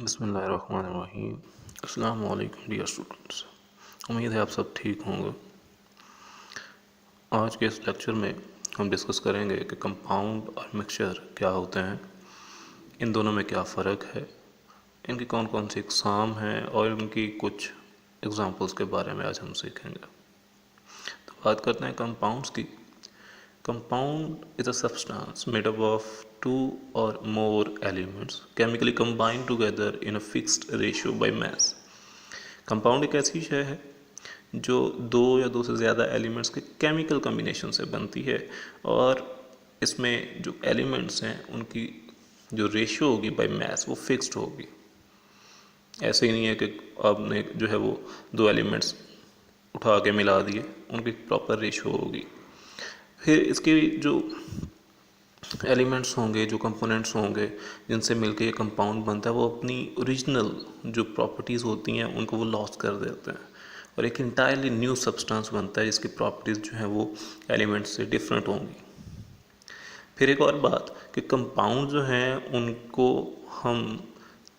बिस्मिल्लाहिर्रहमानिर्रहीम। अस्सलाम वालेकुम डियर स्टूडेंट्स। उम्मीद है आप सब ठीक होंगे। आज के इस लेक्चर में हम डिस्कस करेंगे कि कंपाउंड और मिक्सचर क्या होते हैं, इन दोनों में क्या फ़र्क है, इनकी कौन कौन सी इकसाम हैं और इनकी कुछ एग्ज़ाम्पल्स के बारे में आज हम सीखेंगे। तो बात करते हैं कंपाउंड्स की। Compound is a substance made up of two or more elements chemically combined together in a fixed ratio by mass. Compound एक ऐसी शय है जो दो या दो से ज़्यादा एलिमेंट्स के केमिकल कम्बिनेशन से बनती है और इसमें जो एलिमेंट्स हैं उनकी जो रेशियो होगी बाय मास वो फिक्स्ड होगी। ऐसे ही नहीं है कि आपने जो है वो दो एलिमेंट्स उठा के मिला दिए, उनकी प्रॉपर रेशियो होगी। फिर इसके जो एलिमेंट्स होंगे, जो कंपोनेंट्स होंगे जिनसे मिलकर ये कंपाउंड बनता है, वो अपनी ओरिजिनल जो प्रॉपर्टीज़ होती हैं उनको वो लॉस कर देते हैं और एक इंटायरली न्यू सब्सटेंस बनता है जिसकी प्रॉपर्टीज़ जो हैं वो एलिमेंट्स से डिफरेंट होंगी। फिर एक और बात कि कंपाउंड जो हैं उनको हम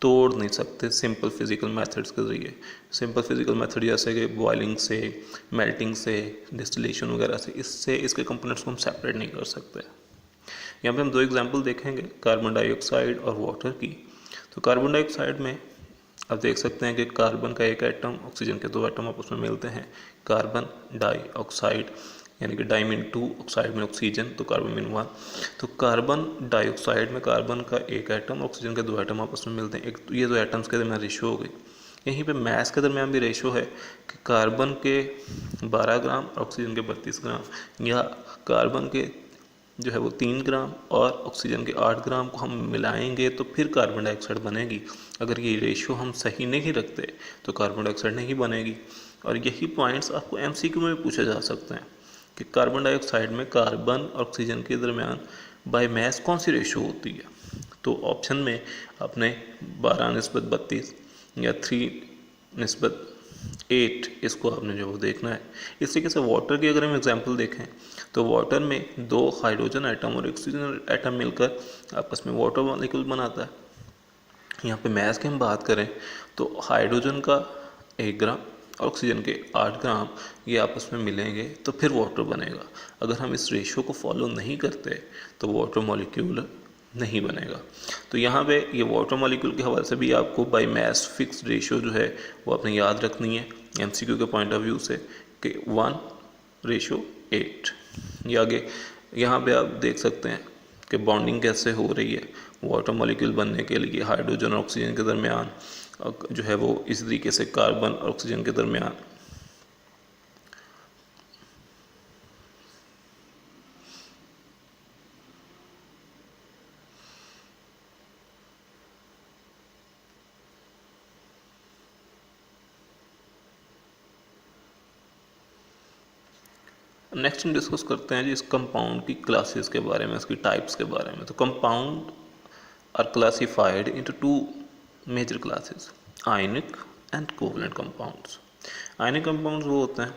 तोड़ नहीं सकते सिंपल फिज़िकल मेथड्स के ज़रिए। सिंपल फिज़िकल मेथड जैसे कि बॉइलिंग से, मेल्टिंग से, डिस्टिलेशन वगैरह से, इससे इसके कंपोनेंट्स को हम सेपरेट नहीं कर सकते। यहाँ पे हम दो एग्जांपल देखेंगे, कार्बन डाइऑक्साइड और वाटर की। तो कार्बन डाइऑक्साइड में आप देख सकते हैं कि कार्बन का एक एटम, ऑक्सीजन के दो एटम आपस में मिलते हैं, कार्बन डाइऑक्साइड, यानी कि डाई मीन 2, ऑक्साइड में ऑक्सीजन, तो कार्बन मीन 1। तो कार्बन डाइऑक्साइड में कार्बन का एक एटम, ऑक्सीजन के दो एटम आपस में मिलते हैं, एक ये दो एटम्स के दरमियान रेशो हो गई। यहीं पे मास के दरमियान भी रेशो है कि कार्बन के 12 ग्राम और ऑक्सीजन के 32 ग्राम, या कार्बन के जो है वो 3 ग्राम और ऑक्सीजन के 8 ग्राम को हम मिलाएंगे तो फिर कार्बन डाइऑक्साइड बनेगी। अगर ये रेशियो हम सही नहीं रखते तो कार्बन डाइऑक्साइड नहीं बनेगी। और यही पॉइंट्स आपको एमसीक्यू में भी पूछे जा सकते हैं कि कार्बन डाइऑक्साइड में कार्बन और ऑक्सीजन के दरमियान बाय मास कौन सी रेशियो होती है। तो ऑप्शन में आपने 12:32 या 3:8 इसको आपने जो वो देखना है। इस तरीके से वाटर की अगर हम एग्जांपल देखें तो वाटर में दो हाइड्रोजन एटम और ऑक्सीजन एटम मिलकर आपस में वाटर मॉलिक्यूल बनाता है। यहाँ पे मास की हम बात करें तो हाइड्रोजन का 1 ग्राम और ऑक्सीजन के 8 ग्राम ये आपस में मिलेंगे तो फिर वाटर बनेगा। अगर हम इस रेशियो को फॉलो नहीं करते तो वाटर मॉलिक्यूल नहीं बनेगा। तो यहाँ पे ये वाटर मॉलिक्यूल के हवाले से भी आपको बाय मास फिक्स्ड रेशियो जो है वो आपने याद रखनी है एमसीक्यू के पॉइंट ऑफ व्यू से कि 1:8। ये आगे यहाँ पे आप देख सकते हैं कि बॉन्डिंग कैसे हो रही है वाटर मॉलिक्यूल बनने के लिए हाइड्रोजन और ऑक्सीजन के दरमियान जो है वो इस तरीके से कार्बन और ऑक्सीजन के दरमियान। नेक्स्ट हम डिस्कस करते हैं जी इस कंपाउंड की क्लासेस के बारे में, इसकी टाइप्स के बारे में। तो compound are classified into two major classes, ionic and covalent compounds. Ionic compounds वो होते हैं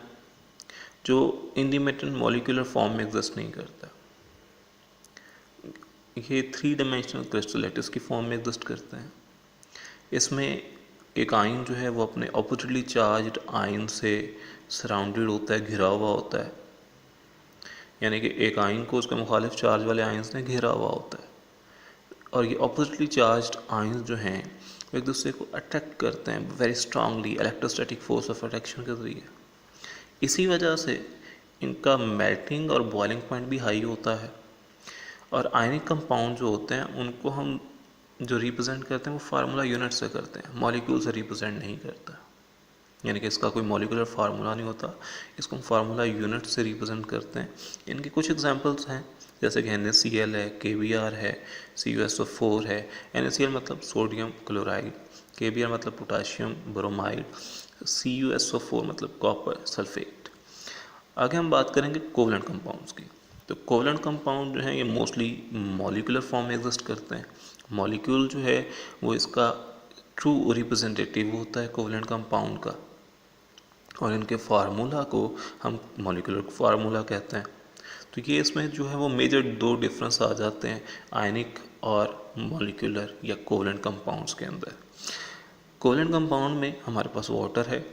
जो इंडिपेंडेंट मॉलिक्यूलर फॉर्म में एग्जिस्ट नहीं करता। ये 3 डायमेंशनल क्रिस्टल लैटिस की फॉर्म में एग्जिस्ट करते हैं। इसमें एक आयन जो है वो अपने ऑपोजिटली चार्ज्ड आयन से सराउंडेड होता है, घिरा हुआ होता है, यानी कि एक आयन को उसके मुखालिफ चार्ज वाले आयन्स ने घेरा हुआ होता है। और ये ऑपोजिटली चार्ज्ड आयन्स जो हैं वो एक दूसरे को अट्रैक्ट करते हैं very strongly, electrostatic force of attraction के ज़रिए। इसी वजह से इनका मेल्टिंग और बॉइलिंग पॉइंट भी हाई होता है। और आयनिक कंपाउंड जो होते हैं उनको हम जो रिप्रेजेंट करते हैं वो फार्मूला यूनिट से करते हैं, मॉलिक्यूल से रिप्रेजेंट नहीं करता। यानी कि इसका कोई मॉलिकुलर फार्मूला नहीं होता, इसको हम फार्मूला यूनिट से रिप्रेजेंट करते हैं। इनके कुछ एग्जांपल्स हैं जैसे कि NaCl है, KBr है, CuSO4 है। NaCl मतलब सोडियम क्लोराइड, KBr मतलब पोटाशियम ब्रोमाइड, CuSO4 मतलब कॉपर सल्फेट। आगे हम बात करेंगे कोवलेंट कंपाउंड्स की। तो कोवलेंट कंपाउंड जो है ये मोस्टली मॉलिकुलर फॉर्म में एग्जिस्ट करते हैं। मॉलिक्यूल जो है वो इसका ट्रू रिप्रेजेंटेटिव होता है कोवलेंट कंपाउंड का, और इनके फार्मूला को हम मॉलिकुलर फार्मूला कहते हैं। तो ये इसमें जो है वो मेजर दो डिफरेंस आ जाते हैं आयनिक और मॉलिक्यूलर या कोवेलेंट कंपाउंड्स के अंदर। कोवेलेंट कंपाउंड में हमारे पास वाटर है,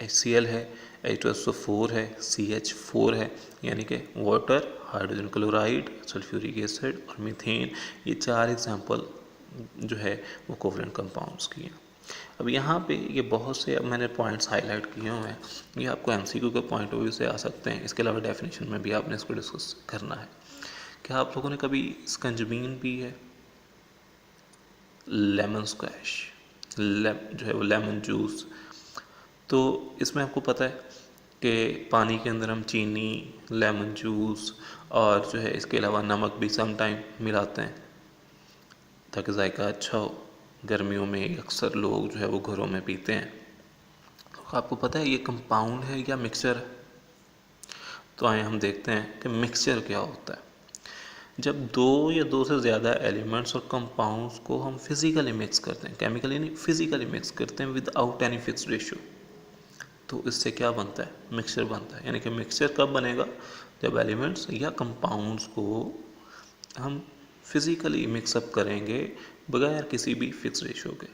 HCl है, H2SO4 है, CH4 है, यानी कि water, hydrogen chloride, sulphuric acid और मीथेन, ये 4 एग्जाम्पल जो है वो कोवेलेंट कंपाउंड्स की हैं। अब यहाँ पे ये बहुत से अब मैंने पॉइंट्स हाईलाइट किए हुए हैं, ये आपको MCQ के पॉइंट ऑफ व्यू से आ सकते हैं, इसके अलावा डेफिनेशन में भी आपने इसको डिस्कस करना है। क्या आप लोगों ने कभी स्कंजबीन पी है? लेमन स्क्वैश, जो है वो लेमन जूस। तो इसमें आपको पता है कि पानी के अंदर हम चीनी, लेमन जूस और जो है इसके अलावा नमक भी सम टाइम मिलाते हैं ताकि जायका अच्छा हो। गर्मियों में अक्सर लोग जो है वो घरों में पीते हैं। तो आपको पता है ये कंपाउंड है या मिक्सचर है? तो आइए हम देखते हैं कि मिक्सचर क्या होता है। जब दो या दो से ज़्यादा एलिमेंट्स और कंपाउंड्स को हम फिज़िकली मिक्स करते हैं, केमिकली नहीं, फिज़िकली मिक्स करते हैं विदाउट एनी फिक्स रेशियो, तो इससे क्या बनता है? मिक्सचर बनता है। यानी कि मिक्सचर कब बनेगा? जब एलिमेंट्स या कंपाउंड्स को हम फिज़िकली मिक्सअप करेंगे बगैर किसी भी फिक्स रेशियो के।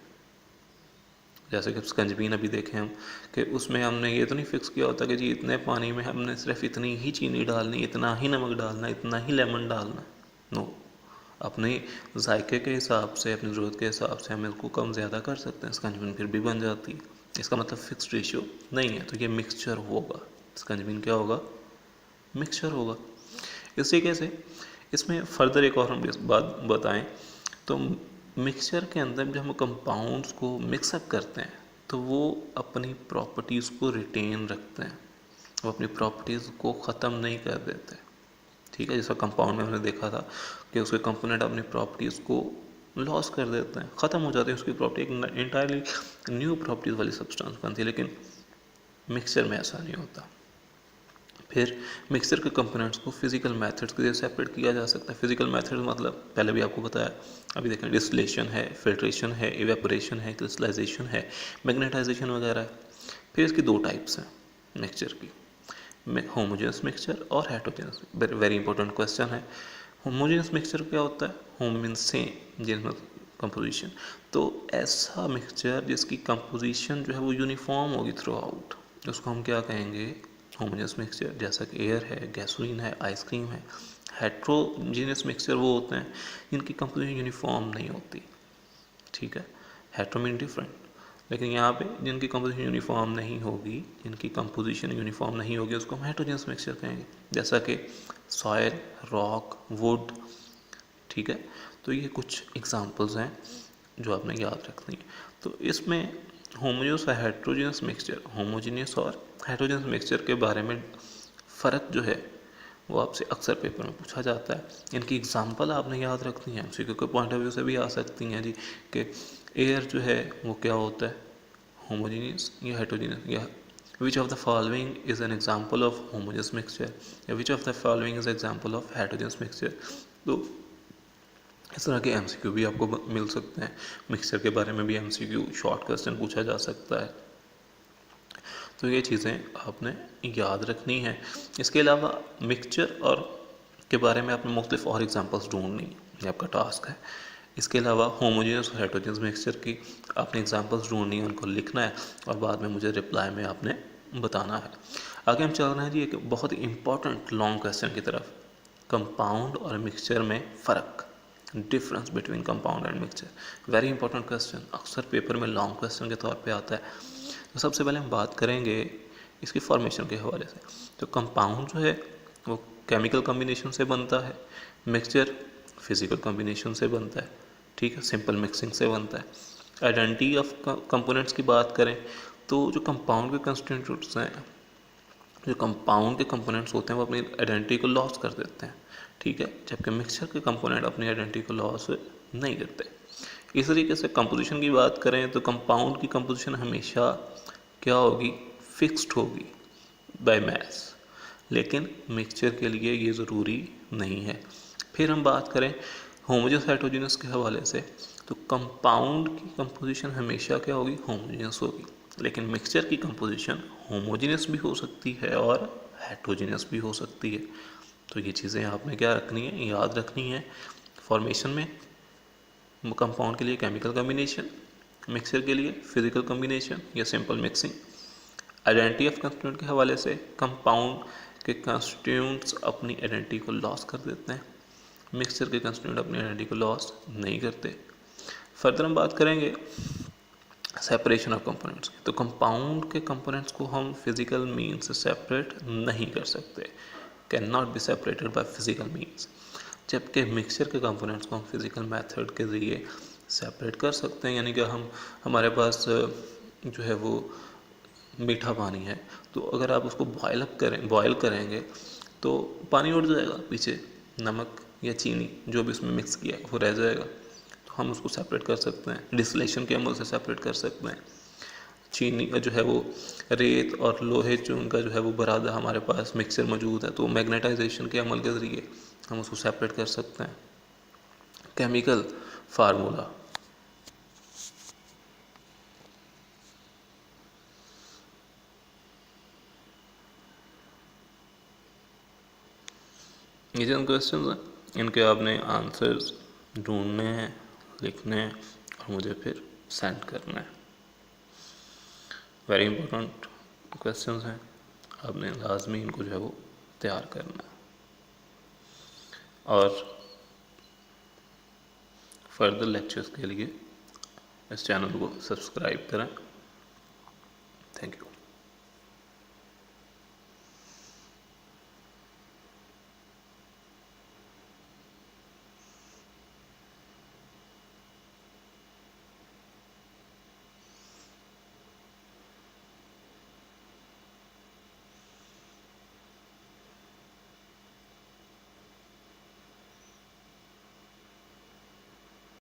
जैसे कि स्कंजबीन अभी देखें हम कि उसमें हमने ये तो नहीं फिक्स किया होता कि जी इतने पानी में हमने सिर्फ इतनी ही चीनी डालनी, इतना ही नमक डालना, इतना ही लेमन डालना। नो, अपने जायके के हिसाब से, अपनी ज़रूरत के हिसाब से हम इसको कम ज़्यादा कर सकते हैं, स्कंजबीन फिर भी बन जाती है। इसका मतलब फिक्स रेशियो नहीं है। तो ये मिक्सचर होगा, स्कंजबीन क्या होगा? मिक्सचर होगा। इस तरीके से इसमें फर्दर एक और हम बात बताएं तो मिक्सचर के अंदर जब हम कंपाउंड्स को मिक्सअप करते हैं तो वो अपनी प्रॉपर्टीज़ को रिटेन रखते हैं, वो अपनी प्रॉपर्टीज़ को ख़त्म नहीं कर देते। ठीक है, जैसा कंपाउंड में हमने देखा था कि उसके कंपोनेंट अपनी प्रॉपर्टीज़ को लॉस कर देते हैं, ख़त्म हो जाती है उसकी प्रॉपर्टी, एक इंटायरली न्यू प्रॉपर्टीज़ वाली सब्सटेंस बनती है। लेकिन मिक्सचर में ऐसा नहीं होता। फिर मिक्सचर के कंपोनेंट्स को फिजिकल मेथड्स के लिए सेपरेट किया जा सकता है। फिजिकल मेथड्स मतलब पहले भी आपको बताया, अभी देखें डिस्टिलेशन है, फिल्ट्रेशन है, इवेपोरेशन है, क्रिस्टलाइजेशन है, मैग्नेटाइजेशन वगैरह है। फिर इसकी दो टाइप्स हैं मिक्सचर की, होमोजेनस मिक्सचर और हेटेरोजेनस। वेरी इंपॉर्टेंट क्वेश्चन है। होमोजेनस मिक्सचर क्या होता है? Home means same, genus composition. तो ऐसा मिक्सचर जिसकी कंपोजिशन जो है वो यूनिफॉर्म होगी थ्रू आउट, उसको हम क्या कहेंगे? Homogeneous mixture. जैसा कि एयर है, गैसोलीन है, आइसक्रीम है। हेट्रोजीनियस मिक्सचर वो होते हैं जिनकी कंपोजिशन यूनिफॉर्म नहीं होती। ठीक है, हेट्रो मीन डिफरेंट, लेकिन यहाँ पे जिनकी कंपोजिशन यूनिफॉर्म नहीं होगी, जिनकी कंपोजिशन यूनिफॉर्म नहीं होगी, उसको हम हेट्रोजेनस मिक्सचर कहेंगे। जैसा कि सॉयल, रॉक, वुड। ठीक है, तो ये कुछ एग्जांपल्स हैं जो आपने याद रखनी है। तो इसमें होमोजेनस और हेट्रोजेनस मिक्सचर, होमोजेनियस और हेट्रोजेनस मिक्सचर के बारे में फ़र्क जो है वो आपसे अक्सर पेपर में पूछा जाता है। इनकी एग्जांपल आपने याद रखनी है, MCQ के पॉइंट ऑफ व्यू से भी आ सकती हैं जी, कि एयर जो है वो क्या होता है? होमोजेनियस या हेट्रोजेनस, या which of the following is an example of homogeneous mixture, या which of the following is example of heterogeneous mixture. तो इस तरह के MCQ भी आपको मिल सकते हैं। मिक्सचर के बारे में भी MCQ शॉर्ट क्वेश्चन पूछा जा सकता है। तो ये चीज़ें आपने याद रखनी है। इसके अलावा मिक्सचर और के बारे में आपने मुख्तलिफ और एग्जांपल्स ढूंढनी, ये आपका टास्क है। इसके अलावा होमोजेनस और हेट्रोजेनस मिक्सचर की आपने एग्जांपल्स ढूंढनी है, उनको लिखना है और बाद में मुझे रिप्लाई में आपने बताना है। आगे हम चल रहे हैं जी एक बहुत ही इंपॉर्टेंट लॉन्ग क्वेश्चन की तरफ, कंपाउंड और मिक्सचर में फ़र्क, difference between compound and mixture. Very important question, अक्सर पेपर में लॉन्ग क्वेश्चन के तौर पे आता है। तो सबसे पहले हम बात करेंगे इसकी फॉर्मेशन के हवाले से। तो कंपाउंड जो है वो केमिकल कम्बिनेशन से बनता है, मिक्सचर फिजिकल कम्बिनेशन से बनता है। ठीक है, सिंपल मिक्सिंग से बनता है। आइडेंटिटी ऑफ कंपोनेंट्स की बात करें तो जो कंपाउंड के कंस्टिट्यूएंट्स हैं, जो कंपाउंड के कंपोनेंट्स होते हैं वो अपनी आइडेंटिटी को लॉस कर देते हैं। ठीक है, जबकि मिक्सचर के कंपोनेंट अपनी आइडेंटिटी को लॉस नहीं करते। इस तरीके से कंपोजिशन की बात करें तो कंपाउंड की कंपोजिशन हमेशा क्या होगी? फिक्स्ड होगी बाय मास, लेकिन मिक्सचर के लिए ये ज़रूरी नहीं है। फिर हम बात करें होमोजेनस हेट्रोजेनस के हवाले से तो कंपाउंड की कंपोजिशन हमेशा क्या होगी? होमोजेनस होगी, लेकिन मिक्सचर की कंपोजिशन होमोजेनस भी हो सकती है और हेट्रोजेनस भी हो सकती है। तो ये चीज़ें आपने क्या रखनी है, याद रखनी है। फॉर्मेशन में कंपाउंड के लिए केमिकल कम्बिनेशन, मिक्सचर के लिए फिजिकल कम्बिनेशन या simple mixing. Identity of constituent के हवाले से कंपाउंड के कंस्टिट्यूंट्स अपनी आइडेंटिटी को लॉस कर देते हैं, मिक्सचर के कंस्टिट्यूंट अपनी आइडेंटिटी को लॉस नहीं करते। फर्दर हम बात करेंगे सेपरेशन ऑफ कंपोनेंट्स की। तो कंपाउंड के कंपोनेंट्स को हम फिजिकल मीन्स से सेपरेट नहीं कर सकते, can not be separated by physical means. जबकि मिक्सचर के कंपोनेंट्स को हम फिजिकल मेथड के ज़रिए सेपरेट कर सकते हैं। यानी कि हमारे पास जो है वो मीठा पानी है, तो अगर आप उसको बॉयल करेंगे तो पानी उड़ जाएगा, पीछे नमक या चीनी जो भी उसमें मिक्स किया है वो रह जाएगा। तो हम उसको सेपरेट कर सकते हैं, डिस्टिलेशन के अमल से सेपरेट कर सकते हैं। चीनी का जो है वो रेत और लोहे चून का जो है वो बरादा हमारे पास मिक्सचर मौजूद है, तो मैग्नेटाइजेशन के अमल के ज़रिए हम उसको सेपरेट कर सकते हैं। केमिकल फार्मूला, ये जो क्वेश्चन हैं इनके आपने आंसर्स ढूंढने हैं, लिखने हैं और मुझे फिर सेंड करना है। वेरी इंपॉर्टेंट क्वेश्चंस हैं, आपने लाजमी इनको जो है वो तैयार करना है। और फर्दर लेक्चर्स के लिए इस चैनल को सब्सक्राइब करें। Thank you.